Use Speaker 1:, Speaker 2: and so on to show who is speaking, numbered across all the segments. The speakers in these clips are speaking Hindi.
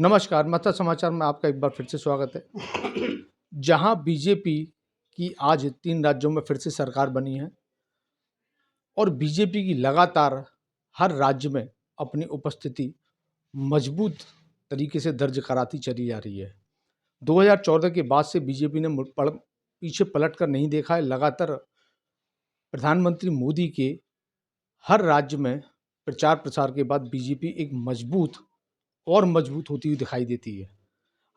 Speaker 1: नमस्कार, मत्स्य समाचार में आपका एक बार फिर से स्वागत है। जहां बीजेपी की आज 3 राज्यों में फिर से सरकार बनी है और बीजेपी की लगातार हर राज्य में अपनी उपस्थिति मजबूत तरीके से दर्ज कराती चली जा रही है। 2014 के बाद से बीजेपी ने पीछे पलट कर नहीं देखा है। लगातार प्रधानमंत्री मोदी के हर राज्य में प्रचार प्रसार के बाद बीजेपी एक मजबूत होती हुई दिखाई देती है।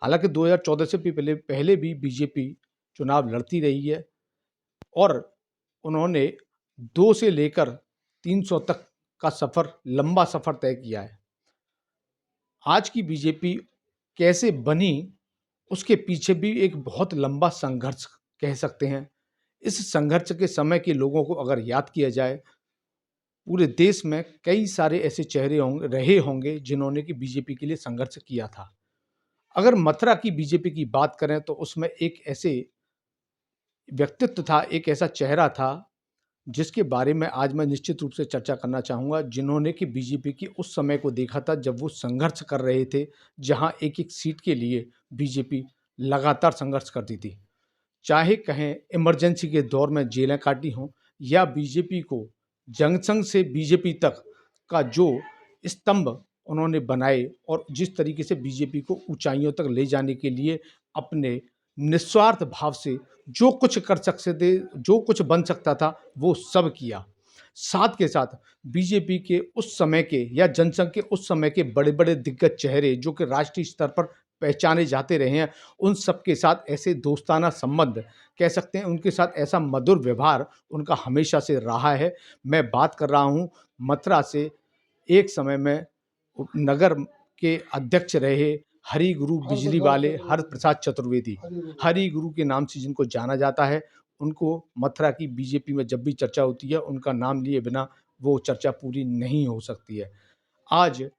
Speaker 1: हालांकि 2014 से भी पहले भी बीजेपी चुनाव लड़ती रही है और उन्होंने 2 से लेकर 300 तक का लंबा सफर तय किया है। आज की बीजेपी कैसे बनी, उसके पीछे भी एक बहुत लंबा संघर्ष कह सकते हैं। इस संघर्ष के समय के लोगों को अगर याद किया जाए, पूरे देश में कई सारे ऐसे चेहरे रहे होंगे जिन्होंने कि बीजेपी के लिए संघर्ष किया था। अगर मथुरा की बीजेपी की बात करें तो उसमें एक ऐसे व्यक्तित्व था, एक ऐसा चेहरा था जिसके बारे में आज मैं निश्चित रूप से चर्चा करना चाहूँगा, जिन्होंने कि बीजेपी की उस समय को देखा था जब वो संघर्ष कर रहे थे, जहां एक-एक सीट के लिए बीजेपी लगातार संघर्ष करती थी। चाहे कहें इमरजेंसी के दौर में जेलें काटी हों या बीजेपी को जंक्शन से बीजेपी तक का जो स्तंभ उन्होंने बनाए और जिस तरीके से बीजेपी को ऊंचाइयों तक ले जाने के लिए अपने निस्वार्थ भाव से जो कुछ कर सकते थे, जो कुछ बन सकता था, वो सब किया। साथ के साथ बीजेपी के उस समय के या जनसंघ के उस समय के बड़े-बड़े दिग्गज चेहरे जो कि राष्ट्रीय स्तर पर पहचाने जाते रहे हैं, उन सबके साथ ऐसे दोस्ताना संबंध कह सकते हैं, उनके साथ ऐसा मधुर व्यवहार उनका हमेशा से रहा है। मैं बात कर रहा हूँ मथुरा से एक समय में नगर के अध्यक्ष रहे हरिगुरु बिजली वाले हरप्रसाद चतुर्वेदी, हरिगुरु के नाम से जिनको जाना जाता है। उनको मथुरा की बीजेपी में जब भी चर्चा होती है, उनका नाम लिए बिना वो चर्चा पूरी नहीं हो सकती है। आज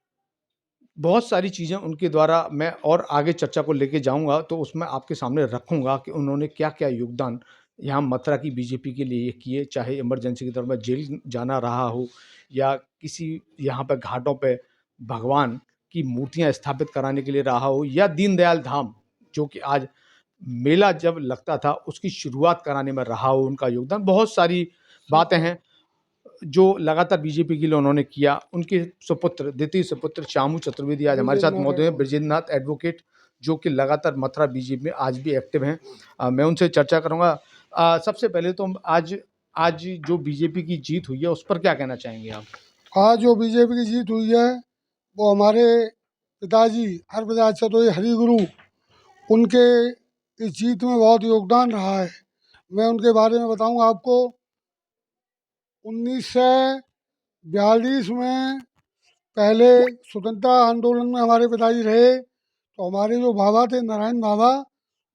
Speaker 1: बहुत सारी चीज़ें उनके द्वारा मैं और आगे चर्चा को लेके जाऊँगा, तो उसमें आपके सामने रखूँगा कि उन्होंने क्या-क्या योगदान यहाँ मथुरा की बीजेपी के लिए किए, चाहे इमरजेंसी के दौर में जेल जाना रहा हो या किसी यहाँ पे घाटों पे भगवान की मूर्तियाँ स्थापित कराने के लिए रहा हो या दीनदयाल धाम, जो कि आज मेला जब लगता था, उसकी शुरुआत कराने में रहा हो उनका योगदान। बहुत सारी बातें हैं जो लगातार बीजेपी के लिए उन्होंने किया। उनके सुपुत्र, द्वितीय सुपुत्र श्यामू चतुर्वेदी आज हमारे साथ मौजूद हैं, ब्रजेंद्रनाथ एडवोकेट, जो कि लगातार मथुरा बीजेपी में आज भी एक्टिव हैं। मैं उनसे चर्चा करूँगा। सबसे पहले तो आज आज जो बीजेपी की जीत हुई है, उस पर क्या कहना चाहेंगे आप?
Speaker 2: आज जो बीजेपी की जीत हुई है वो हमारे पिताजी हरप्रसाद चतुर्वेदी हरिगुरु, उनके इस जीत में बहुत योगदान रहा है। मैं उनके बारे में बताऊंगा आपको। 1942 में पहले स्वतंत्रता आंदोलन में हमारे पिताजी रहे, तो हमारे जो बाबा थे नारायण बाबा,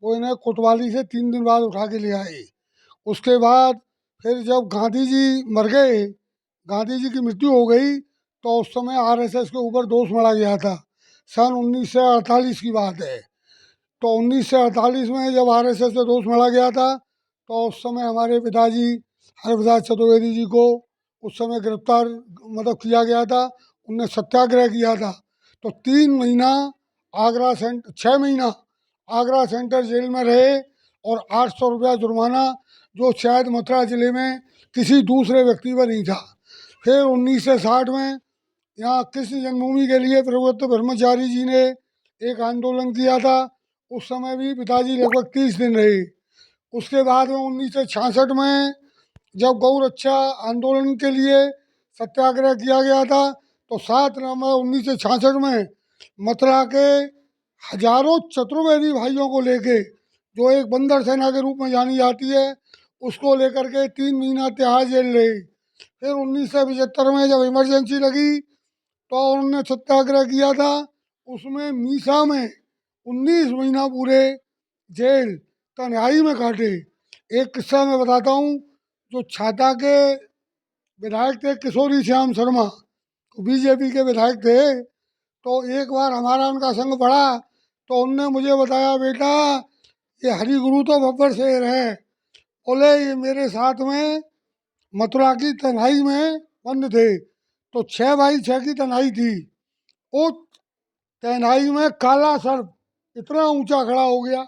Speaker 2: वो इन्हें कोतवाली से 3 दिन बाद उठा के ले आए। उसके बाद फिर जब गांधी जी मर गए, गांधी जी की मृत्यु हो गई, तो उस समय आरएसएस के ऊपर दोष मढ़ा गया था। सन 1948 की बात है। तो 1948 में जब आरएसएस पे दोष मढ़ा गया था, तो उस समय हमारे पिताजी हरप्रसाद चतुर्वेदी जी को उस समय गिरफ्तार किया गया था। उनने सत्याग्रह किया था। तो 3 महीना 6 महीना आगरा सेंटर जेल में रहे और 800 रुपया जुर्माना, जो शायद मथुरा जिले में किसी दूसरे व्यक्ति पर नहीं था। फिर 1960 में यहाँ कृष्ण जन्मभूमि के लिए प्रवृत्त ब्रह्मचारी जी ने एक आंदोलन किया था। उस समय भी पिताजी लगभग 30 दिन रहे। उसके बाद में 1966 में जब गौ रक्षा आंदोलन के लिए सत्याग्रह किया गया था, तो 7 नवंबर 1966 में मथुरा के हजारों चतुर्वेदी भाइयों को लेके, जो एक बंदर सेना के रूप में जानी जाती है, उसको लेकर के 3 महीना तिहाड़ जेल रहे। फिर 1975 में जब इमरजेंसी लगी, तो उन्होंने सत्याग्रह किया था। उसमें मीसा में 19 महीना पूरे जेल तन्हाई में काटे। एक किस्सा मैं बताता हूँ। जो छाता के विधायक थे किशोरी श्याम शर्मा, तो बीजेपी के विधायक थे। तो एक बार हमारा उनका संग पड़ा, तो उनने मुझे बताया, बेटा ये हरिगुरु तो बब्बर शेर है। बोले ये मेरे साथ में मथुरा की तन्हाई में बंद थे। तो 6 बाई 6 की तन्हाई थी। वो तहनाई में काला सर्प इतना ऊंचा खड़ा हो गया,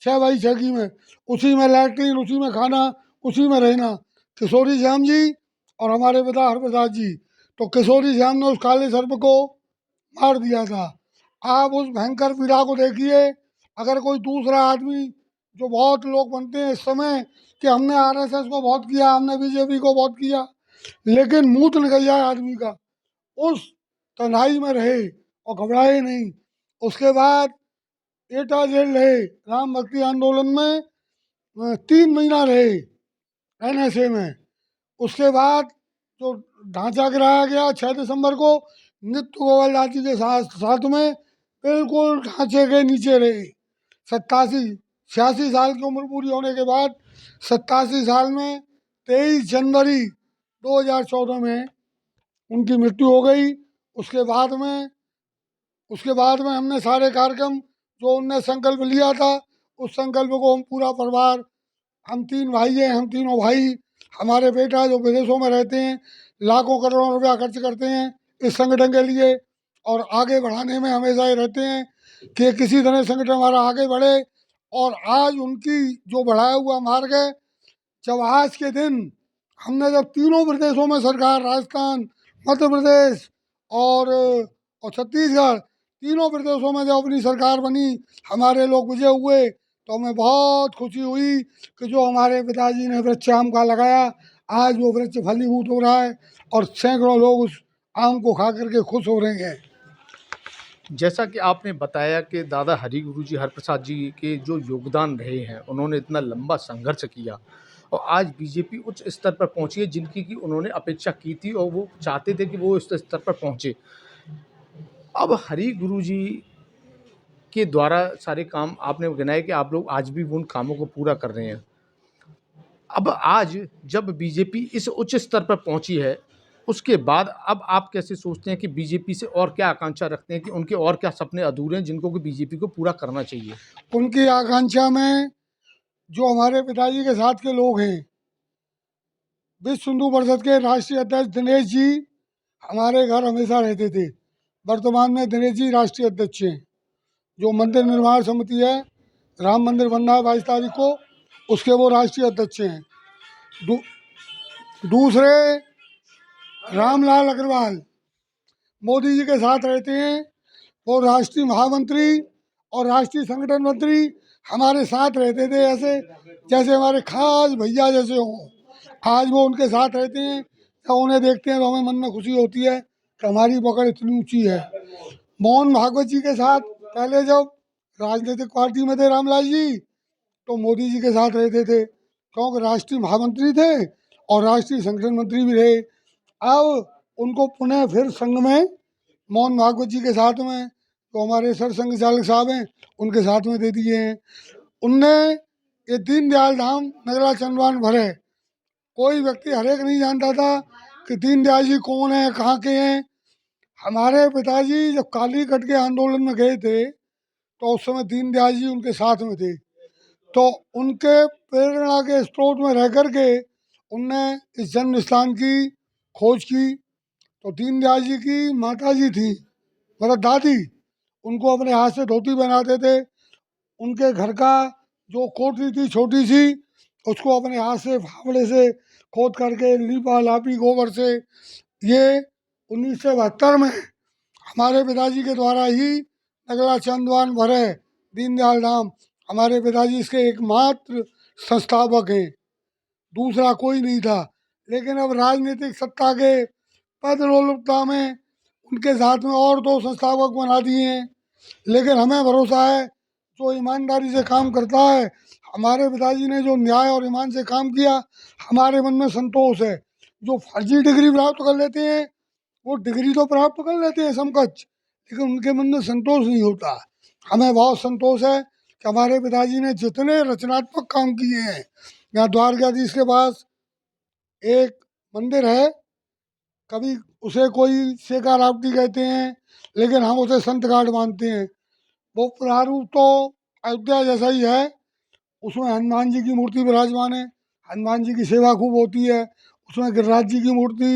Speaker 2: 6x6 की में, उसी में लैट्रीन, उसी में खाना, उसी में रहना। किशोरी श्याम जी और हमारे पिता हरप्रसाद जी, तो किशोरी श्याम ने उस काले सर्प को मार दिया था। आप उस भयंकर पीड़ा को देखिए। अगर कोई दूसरा आदमी, जो बहुत लोग बनते हैं इस समय कि हमने आरएसएस को बहुत किया, हमने बीजेपी को बहुत किया, लेकिन मूत निकल जाए आदमी का, उस तन्हाई में रहे और घबराए नहीं। उसके बाद एटा जेल रहे, राम भक्ति आंदोलन में 3 महीना रहे एनएसए में। उसके बाद जो ढांचा गिराया गया 6 दिसंबर को, नित्य गोयल जाति के साथ में बिल्कुल ढांचे के नीचे रहे। 86 की उम्र पूरी होने के बाद 87 में 23 जनवरी 2014 में उनकी मृत्यु हो गई। उसके बाद में हमने सारे कार्यक्रम जो उनने संकल्प लिया था, उस संकल्प को हम पूरा परिवार, हम 3 भाई हैं, हम तीनों भाई, हमारे बेटा जो विदेशों में रहते हैं, लाखों करोड़ों रुपया खर्च करते हैं इस संगठन के लिए, और आगे बढ़ाने में हमेशा ये रहते हैं कि किसी तरह संगठन हमारा आगे बढ़े। और आज उनकी जो बढ़ाया हुआ मार्ग है, जब आज के दिन हमने जब तीनों प्रदेशों में सरकार, राजस्थान, मध्य प्रदेश और छत्तीसगढ़, तीनों प्रदेशों में जब अपनी सरकार बनी, हमारे लोग विजय हुए, तो हमें बहुत खुशी हुई कि जो हमारे पिताजी ने वृक्ष आम का लगाया, आज वो वृक्ष फलीभूत हो रहा है और सैकड़ों लोग उस आम को खा करके खुश हो रहे हैं।
Speaker 1: जैसा कि आपने बताया कि दादा हरि गुरु जी हरप्रसाद जी के जो योगदान रहे हैं, उन्होंने इतना लंबा संघर्ष किया और आज बीजेपी उच्च स्तर पर पहुंची है, जिनकी कि उन्होंने अपेक्षा की थी और वो चाहते थे कि वो इस स्तर पर पहुंचे। अब हरि गुरु जी के द्वारा सारे काम आपने गिनाए कि आप लोग आज भी उन कामों को पूरा कर रहे हैं। अब आज जब बीजेपी इस उच्च स्तर पर पहुंची है, उसके बाद अब आप कैसे सोचते हैं कि बीजेपी से और क्या आकांक्षा रखते हैं कि उनके और क्या सपने अधूरे हैं जिनको कि बीजेपी को पूरा करना चाहिए?
Speaker 2: उनकी आकांक्षा में जो हमारे पिताजी के साथ के लोग हैं, विश्व हिंदू परिषद के राष्ट्रीय अध्यक्ष दिनेश जी हमारे घर हमेशा रहते थे। वर्तमान में दिनेश जी राष्ट्रीय अध्यक्ष हैं। जो मंदिर निर्माण समिति है, राम मंदिर बनना है 22 तारीख को, उसके वो राष्ट्रीय अध्यक्ष हैं। दूसरे रामलाल अग्रवाल मोदी जी के साथ रहते हैं, वो राष्ट्रीय महामंत्री और राष्ट्रीय संगठन मंत्री हमारे साथ रहते थे, ऐसे जैसे हमारे खास भैया जैसे हों। आज वो उनके साथ रहते हैं, जब उन्हें देखते हैं तो हमें मन में खुशी होती है कि हमारी पकड़ इतनी ऊंची है। मोहन भागवत जी के साथ पहले जब राजनीतिक पार्टी में थे रामलाल जी, तो मोदी जी के साथ रहते थे, क्योंकि राष्ट्रीय महामंत्री थे और राष्ट्रीय संगठन मंत्री भी रहे। अब उनको पुनः फिर संघ में मोहन भागवत जी के साथ में, तो हमारे सर संघ चालक साहब हैं, उनके साथ में दे दिए हैं। उनने ये दीनदयाल धाम नगला चंदवान भरे, कोई व्यक्ति हर एक नहीं जानता था कि दीनदयाल जी कौन है, कहाँ के हैं। हमारे पिताजी जब कालीकट के आंदोलन में गए थे, तो उस समय दीनदयाल जी उनके साथ में थे, तो उनके प्रेरणा के स्रोत में रह कर के उनने इस जन्म स्थान की खोज की। तो दीनदयाल जी की माता जी थी, मतलब दादी, उनको अपने हाथ से धोती बनाते थे। उनके घर का जो कोठरी थी छोटी सी, उसको अपने हाथ से फावड़े से खोद करके लीपा लापी गोबर से। ये 1972 में हमारे पिताजी के द्वारा ही नगला चंदवान भरे दीनदयाल धाम, हमारे पिताजी इसके एकमात्र संस्थापक हैं, दूसरा कोई नहीं था। लेकिन अब राजनीतिक सत्ता के पदलोलुपता में उनके साथ में और 2 संस्थापक बना दिए हैं। लेकिन हमें भरोसा है, जो ईमानदारी से काम करता है, हमारे पिताजी ने जो न्याय और ईमान से काम किया, हमारे मन में संतोष है। जो फर्जी डिग्री प्राप्त कर लेते हैं, वो डिग्री तो प्राप्त कर लेते हैं समकक्ष, लेकिन उनके मन में संतोष नहीं होता। हमें बहुत संतोष है कि हमारे पिताजी ने जितने रचनात्मक काम किए हैं। यहाँ द्वारकाधीश के पास एक मंदिर है, कभी उसे कोई सेका रावटी कहते हैं, लेकिन हम उसे संत घाट मानते हैं। वो प्रारूप तो अयोध्या जैसा ही है, उसमें हनुमान जी की मूर्ति विराजमान है, हनुमान जी की सेवा खूब होती है। उसमें गिरिराज जी की मूर्ति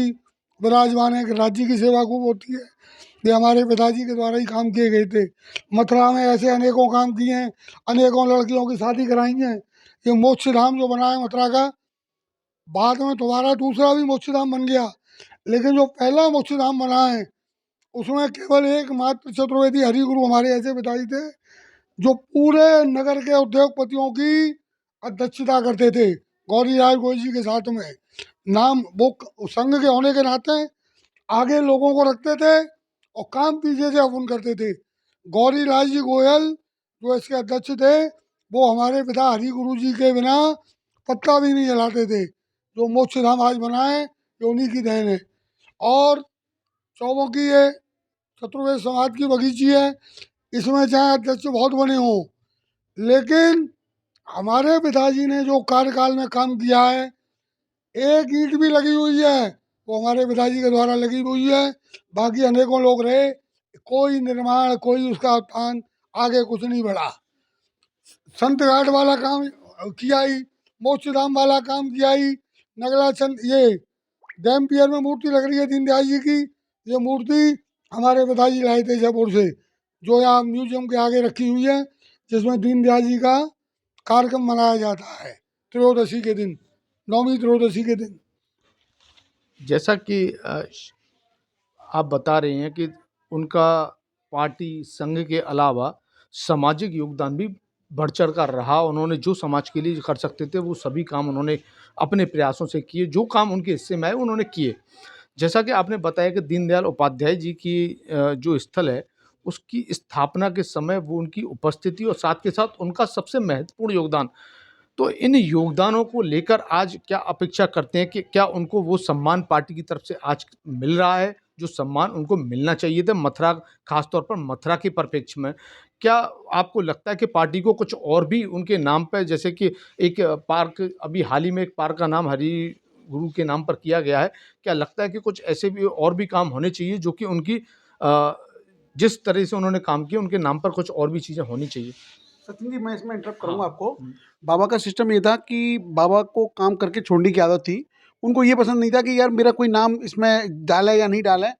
Speaker 2: विराजमान है, गिरिराज जी की सेवा खूब होती है। ये हमारे पिताजी के द्वारा ही काम किए गए थे। मथुरा में ऐसे अनेकों काम किए हैं, अनेकों लड़कियों की शादी कराई हैं। ये मोक्ष धाम जो बना है मथुरा का, बाद में दोबारा दूसरा भी मोक्ष धाम बन गया, लेकिन जो पहला मोक्ष धाम बना है उसमें केवल एकमात्र चतुर्वेदी हरिगुरु हमारे ऐसे पिताजी थे जो पूरे नगर के उद्योगपतियों की अध्यक्षता करते थे, गौरीराज गोयल जी के साथ में। नाम वो संघ के होने के नाते आगे लोगों को रखते थे और काम पीछे से अपन करते थे। गौरीराज जी गोयल जो इसके अध्यक्ष थे, वो हमारे पिता हरि गुरु जी के बिना पत्ता भी नहीं हिलाते थे। जो मोक्ष धाम आज बना है ये उन्हीं की देन है। और चौबों की ये चतुर्वेद समाज की बगीची है, इसमें चाहे अध्यक्ष बहुत बने हों, लेकिन हमारे पिताजी ने जो कार्यकाल में काम किया है, एक ईंट भी लगी हुई है वो हमारे पिताजी के द्वारा लगी हुई है। बाकी अनेकों लोग रहे, कोई निर्माण, कोई उसका उत्थान आगे कुछ नहीं बढ़ा। संत घाट वाला काम किया ही, मोक्ष धाम वाला काम किया ही, नगला चंद ये डैम पियर में मूर्ति लग रही है दीनदयाल जी की, ये मूर्ति हमारे पिताजी लाए थे जयपुर से, जो यहाँ म्यूजियम के आगे रखी हुई है, जिसमें दीनदयाल जी का कार्यक्रम मनाया जाता है त्रयोदशी के दिन, नौवीं त्रयोदशी के दिन।
Speaker 1: जैसा कि आप बता रहे हैं कि उनका पार्टी संघ के अलावा सामाजिक योगदान भी बढ़ चढ़ कर रहा। उन्होंने जो समाज के लिए कर सकते थे वो सभी काम उन्होंने अपने प्रयासों से किए, जो काम उनके हिस्से में आए उन्होंने किए। जैसा कि आपने बताया कि दीनदयाल उपाध्याय जी की जो स्थल है उसकी स्थापना के समय वो उनकी उपस्थिति और साथ के साथ उनका सबसे महत्वपूर्ण योगदान, तो इन योगदानों को लेकर आज क्या अपेक्षा करते हैं कि क्या उनको वो सम्मान पार्टी की तरफ से आज मिल रहा है जो सम्मान उनको मिलना चाहिए था मथुरा, खासतौर पर मथुरा के परिप्रेक्ष्य में? क्या आपको लगता है कि पार्टी को कुछ और भी उनके नाम पर, जैसे कि एक पार्क, अभी हाल ही में एक पार्क का नाम हरि गुरु के नाम पर किया गया है, क्या लगता है कि कुछ ऐसे भी और भी काम होने चाहिए जो कि उनकी जिस तरह से उन्होंने काम किया उनके नाम पर कुछ और भी चीज़ें होनी चाहिए?
Speaker 3: सचिन जी, मैं इसमें इंटरप्ट करूंगा
Speaker 1: हाँ।
Speaker 3: आपको। बाबा का सिस्टम ये था कि बाबा को काम करके छोड़ने की आदत थी। उनको ये पसंद नहीं था कि यार मेरा कोई नाम इसमें डाला है या नहीं डाला है।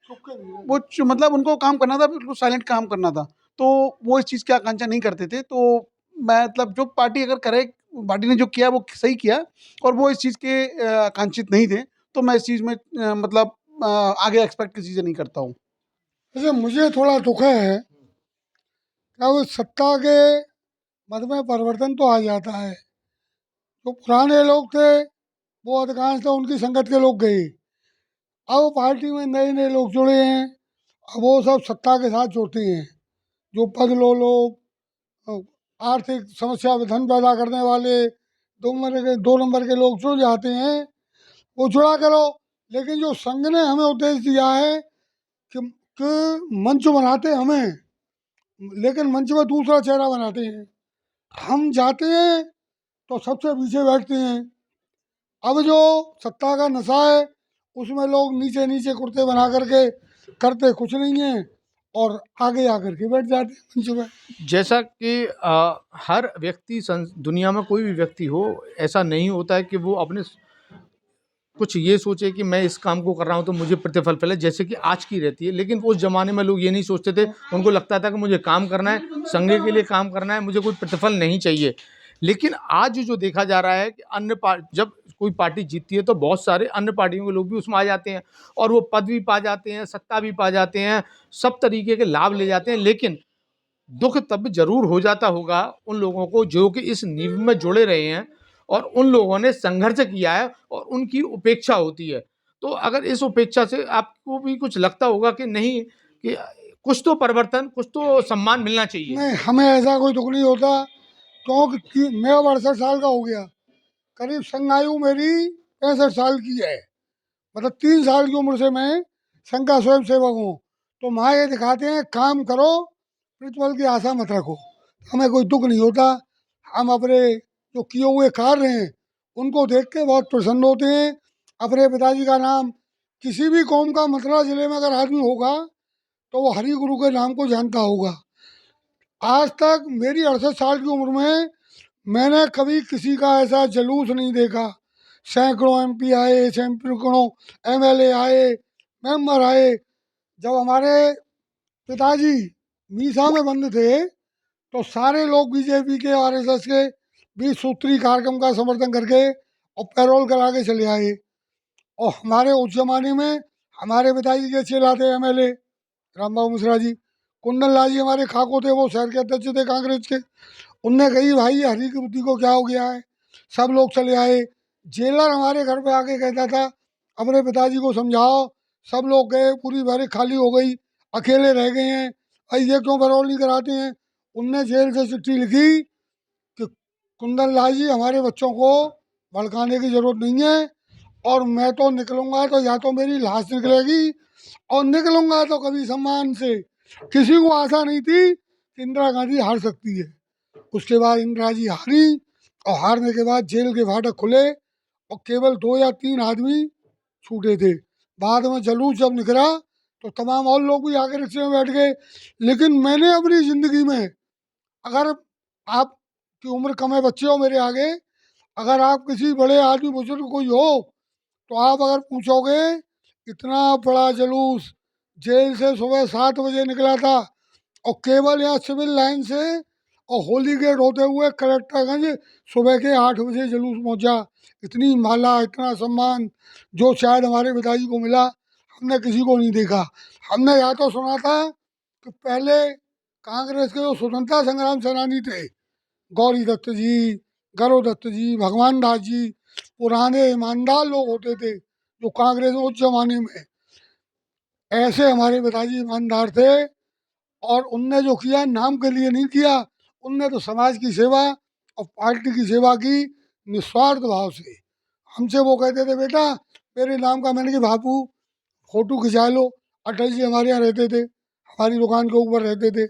Speaker 3: वो मतलब उनको काम करना था, बिल्कुल साइलेंट काम करना था, तो वो इस चीज़ की आकांक्षा नहीं करते थे। तो मैं मतलब जो पार्टी अगर करे, पार्टी ने जो किया वो सही किया, और वो इस चीज़ के आकांक्षित नहीं थे, तो मैं इस चीज़ में मतलब आगे एक्सपेक्ट किसी चीज़ें नहीं करता हूँ।
Speaker 2: वैसे मुझे थोड़ा दुख है क्या वो सत्ता के मत में परिवर्तन तो आ जाता है। जो पुराने लोग थे वो अधिकांश तो उनकी संगत के लोग गए, अब पार्टी में नए नए लोग जुड़े हैं, अब वो सब सत्ता के साथ जुड़ते हैं। जो पद लो लोग, आर्थिक समस्या में धन पैदा करने वाले दो नंबर के लोग जुड़ जाते हैं, वो जुड़ा करो। लेकिन जो संघ ने हमें उपदेश दिया है कि मंच बनाते हमें, लेकिन मंच में दूसरा चेहरा बनाते हैं। हम जाते हैं तो सबसे पीछे बैठते हैं। अब जो सत्ता का नशा है उसमें लोग नीचे नीचे कुर्ते बना करके करते कुछ नहीं है और आगे आकर के बैठ जाते हैं मंच में।
Speaker 1: जैसा कि हर व्यक्ति दुनिया में कोई भी व्यक्ति हो, ऐसा नहीं होता है कि वो अपने कुछ ये सोचे कि मैं इस काम को कर रहा हूँ तो मुझे प्रतिफल मिले, जैसे कि आज की रहती है। लेकिन उस ज़माने में लोग ये नहीं सोचते थे, उनको लगता था कि मुझे काम करना है, संघ के लिए काम करना है, मुझे कोई प्रतिफल नहीं चाहिए। लेकिन आज जो देखा जा रहा है कि जब कोई पार्टी जीतती है तो बहुत सारे अन्य पार्टियों के लोग भी उसमें आ जाते हैं और वो पद भी पा जाते हैं, सत्ता भी पा जाते हैं, सब तरीके के लाभ ले जाते हैं। लेकिन दुख तब ज़रूर हो जाता होगा उन लोगों को जो कि इस नींव में जुड़े रहे हैं और उन लोगों ने संघर्ष किया है और उनकी उपेक्षा होती है। तो अगर इस उपेक्षा से आपको भी कुछ लगता होगा कि नहीं, कि कुछ तो परिवर्तन, कुछ तो सम्मान मिलना चाहिए?
Speaker 2: नहीं, हमें ऐसा कोई दुख नहीं होता, क्योंकि मैं 68 साल का हो गया, करीब संघ आयु मेरी 65 साल की है। मतलब 3 साल की उम्र से मैं संघ का स्वयं सेवक हूँ। तो वहाँ ये दिखाते हैं काम करो, प्रतिफल की आशा मत रखो। हमें कोई दुख नहीं होता। हम अपने जो किए हुए कार्य हैं उनको देख के बहुत प्रसन्न होते हैं। अपने पिताजी का नाम किसी भी कौम का मथुरा जिले में अगर आदमी होगा तो वो हरि गुरु के नाम को जानता होगा। आज तक मेरी 68 साल की उम्र में मैंने कभी किसी का ऐसा जुलूस नहीं देखा। सैकड़ों एमपी आए, सैकड़ों एमएलए आए, मेंबर आए। जब हमारे पिताजी मीसा में बंद थे तो सारे लोग बीजेपी के आरएसएस के 20 सूत्री कार्यक्रम का समर्थन करके और पैरोल करा के चले आए। और हमारे उस जमाने में हमारे पिताजी के चेला थे एमएलए रामबाबू मिश्रा जी, कुंदन लाल जी हमारे खाको थे, वो शहर के अध्यक्ष थे कांग्रेस के। उनने कही भाई हरी की बुद्धि को क्या हो गया है, सब लोग चले आए। जेलर हमारे घर पे आके कहता था अपने पिताजी को समझाओ, सब लोग गए, पूरी बैरिक खाली हो गई, अकेले रह गए हैं, अरे ये क्यों पैरोल नहीं कराते हैं। उनने जेल से चिट्ठी लिखी कि कुंदन लाल जी हमारे बच्चों को भड़काने की जरूरत नहीं है, और मैं तो निकलूंगा तो या तो मेरी लाश निकलेगी, और निकलूंगा तो कभी सम्मान से। किसी को आशा नहीं थी कि इंदिरा गांधी हार सकती है। उसके बाद इंदिरा जी हारी, और हारने के बाद जेल के फाटक खुले और केवल 2 या 3 आदमी छूटे थे। बाद में जलूस जब निकला तो तमाम और लोग भी आके रिक्शे में बैठ गए। लेकिन मैंने अपनी ज़िंदगी में, अगर आपकी उम्र कम है, बच्चे हो मेरे आगे, अगर आप किसी बड़े आदमी बुजुर्ग कोई हो तो आप अगर पूछोगे इतना बड़ा जुलूस जेल से सुबह 7 बजे निकला था, और केवल यहाँ सिविल लाइन से और होली गेट होते हुए कलेक्टरगंज सुबह के 8 बजे जुलूस पहुँचा। इतनी माला, इतना सम्मान जो शायद हमारे पिताजी को मिला, हमने किसी को नहीं देखा। हमने या तो सुना था कि पहले कांग्रेस के जो स्वतंत्रता संग्राम सेनानी थे, गौरी दत्त जी, गौरव दत्त जी, भगवान दास जी, पुराने ईमानदार लोग होते थे जो कांग्रेस में उस जमाने में, ऐसे हमारे पिताजी ईमानदार थे। और उनने जो किया नाम के लिए नहीं किया, उनने तो समाज की सेवा और पार्टी की सेवा की निस्वार्थ भाव से। हमसे वो कहते थे बेटा मेरे नाम का, मैंने कि बापू फोटो खिंचा लो। अटल जी हमारे यहाँ रहते थे, हमारी दुकान के ऊपर रहते थे,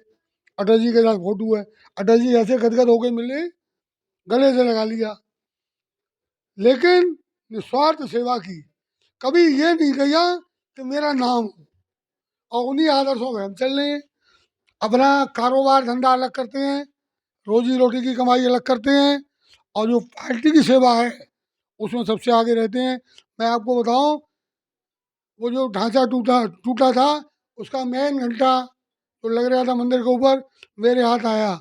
Speaker 2: अटल जी के साथ फोटो है। अटल जी ऐसे गदगद होके मिले, गले से लगा लिया, लेकिन निस्वार्थ सेवा की। कभी ये नहीं कहा कि मेरा नाम हो, और उन्हीं आदर्शों में हम चल रहे हैं। अपना कारोबार धंधा अलग करते हैं, रोजी रोटी की कमाई अलग करते हैं, और जो पार्टी की सेवा है उसमें सबसे आगे रहते हैं। मैं आपको बताऊं, वो जो ढांचा टूटा टूटा था उसका मेन घंटा जो लग रहा था मंदिर के ऊपर, मेरे हाथ आया।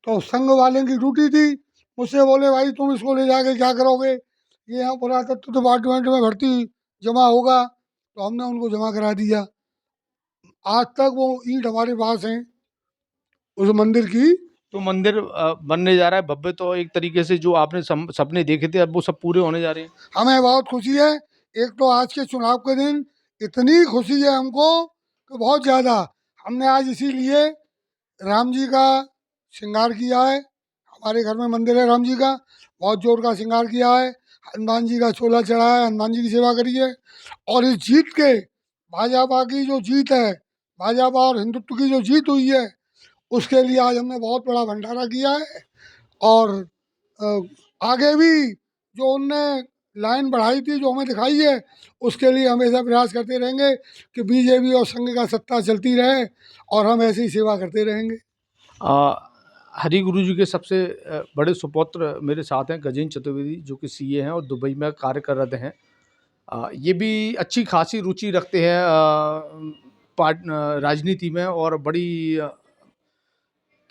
Speaker 2: तो संघ वाले की ड्यूटी थी, मुझसे बोले भाई तुम इसको ले जाके क्या करोगे, ये यहाँ पुरातत्व डिपार्टमेंट में भर्ती जमा होगा। तो हमने उनको जमा करा दिया। आज तक वो ईंट हमारे पास हैं उस मंदिर की।
Speaker 1: तो मंदिर बनने जा रहा है भव्य, तो एक तरीके से जो आपने सपने देखे थे अब वो सब पूरे होने जा रहे हैं।
Speaker 2: हमें बहुत खुशी है। एक तो आज के चुनाव के दिन इतनी खुशी है हमको कि बहुत ज़्यादा। हमने आज इसीलिए राम जी का श्रृंगार किया है, हमारे घर में मंदिर है राम जी का, बहुत जोर का श्रृंगार किया है, हनुमान जी का चोला चढ़ाया है, हनुमान जी की सेवा करी है। और इस जीत के, भाजपा की जो जीत है, भाजपा और हिंदुत्व की जो जीत हुई है, उसके लिए आज हमने बहुत बड़ा भंडारा किया है। और अ, आगे भी जो उनने लाइन बढ़ाई थी, जो हमें दिखाई है, उसके लिए हमेशा प्रयास करते रहेंगे कि बीजेपी और संघ का सत्ता चलती रहे, और हम ऐसी ही सेवा करते रहेंगे।
Speaker 1: हरि गुरु जी के सबसे बड़े सुपुत्र मेरे साथ हैं गजेंद्र चतुर्वेदी, जो कि सीए हैं और दुबई में कार्य कर रहे हैं। ये भी अच्छी खासी रुचि रखते हैं राजनीति में, और बड़ी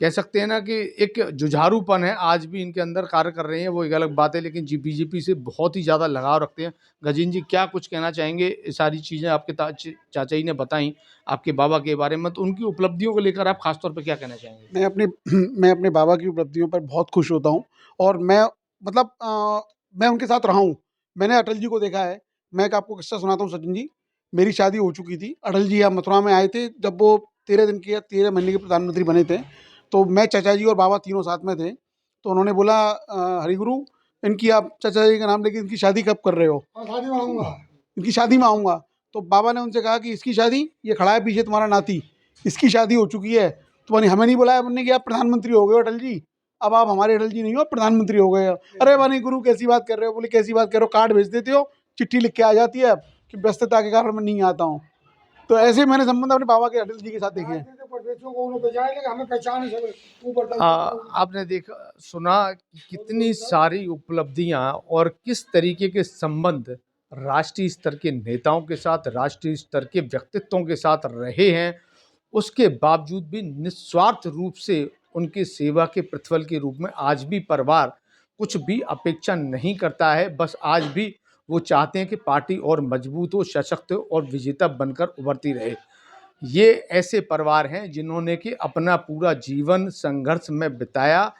Speaker 1: कह सकते हैं ना कि एक जुझारूपन है आज भी इनके अंदर कार्य कर रहे हैं, वो एक अलग बात है। लेकिन जी बीजेपी से बहुत ही ज़्यादा लगाव रखते हैं। गजेंद्र जी क्या कुछ कहना चाहेंगे? ये सारी चीज़ें आपके चाचा जी ने बताई आपके बाबा के बारे में, तो उनकी उपलब्धियों को लेकर आप खासतौर पर क्या कहना चाहेंगे?
Speaker 3: मैं अपने बाबा की उपलब्धियों पर बहुत खुश होता हूँ, और मैं मतलब मैं उनके साथ रहा हूँ। मैंने अटल जी को देखा है। मैं एक आपको किस्सा सुनाता हूँ सचिन जी। मेरी शादी हो चुकी थी, अटल जी यहाँ मथुरा में आए थे जब वो 13 दिन के या 13 महीने के प्रधानमंत्री बने थे। तो मैं, चाचा जी और बाबा तीनों साथ में थे। तो उन्होंने बोला हरिगुरु इनकी, आप चाचा जी का नाम लेके इनकी शादी कब कर रहे हो?
Speaker 2: और शादी में आऊँगा।
Speaker 3: इनकी शादी में आऊँगा। तो बाबा ने उनसे कहा कि इसकी शादी, ये खड़ा है पीछे तुम्हारा नाती, इसकी शादी हो चुकी है। तो मैंने, हमें नहीं बुलाया, हमने कि आप प्रधानमंत्री हो गए हो अटल जी, अब आप हमारे अटल जी नहीं हो, प्रधानमंत्री हो गए हो। अरे वानी गुरु कैसी बात कर रहे हो? बोले कैसी बात कर रहे हो, कार्ड भेज देते हो, चिट्ठी लिख के आ जाती है कि व्यस्तता के कारण मैं नहीं आता हूँ। तो ऐसे मैंने संबंध अपने बाबा के अटल जी के साथ देखे हैं।
Speaker 1: आपने देखा सुना कि कितनी सारी उपलब्धियां और किस तरीके के संबंध राष्ट्रीय स्तर के नेताओं के साथ, राष्ट्रीय स्तर के व्यक्तित्वों के साथ रहे हैं, उसके बावजूद भी निस्वार्थ रूप से उनकी सेवा के प्रतिफल के रूप में आज भी परिवार कुछ भी अपेक्षा नहीं करता है। बस आज भी वो चाहते हैं कि पार्टी और मजबूत हो, सशक्त हो और विजेता बनकर उभरती रहे। ये ऐसे परिवार हैं जिन्होंने कि अपना पूरा जीवन संघर्ष में बिताया,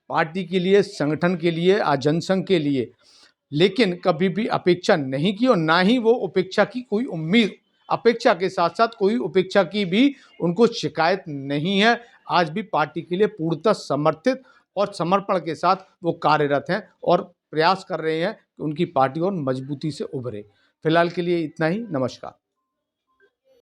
Speaker 1: पार्टी के लिए, संगठन के लिए, जनसंघ के लिए, लेकिन कभी भी अपेक्षा नहीं की और ना ही वो उपेक्षा की कोई उम्मीद, अपेक्षा के साथ साथ कोई उपेक्षा की भी उनको शिकायत नहीं है। आज भी पार्टी के लिए पूर्णतः समर्थित और समर्पण के साथ वो कार्यरत हैं और प्रयास कर रहे हैं कि उनकी पार्टी और मजबूती से उभरे। फिलहाल के लिए इतना ही। नमस्कार।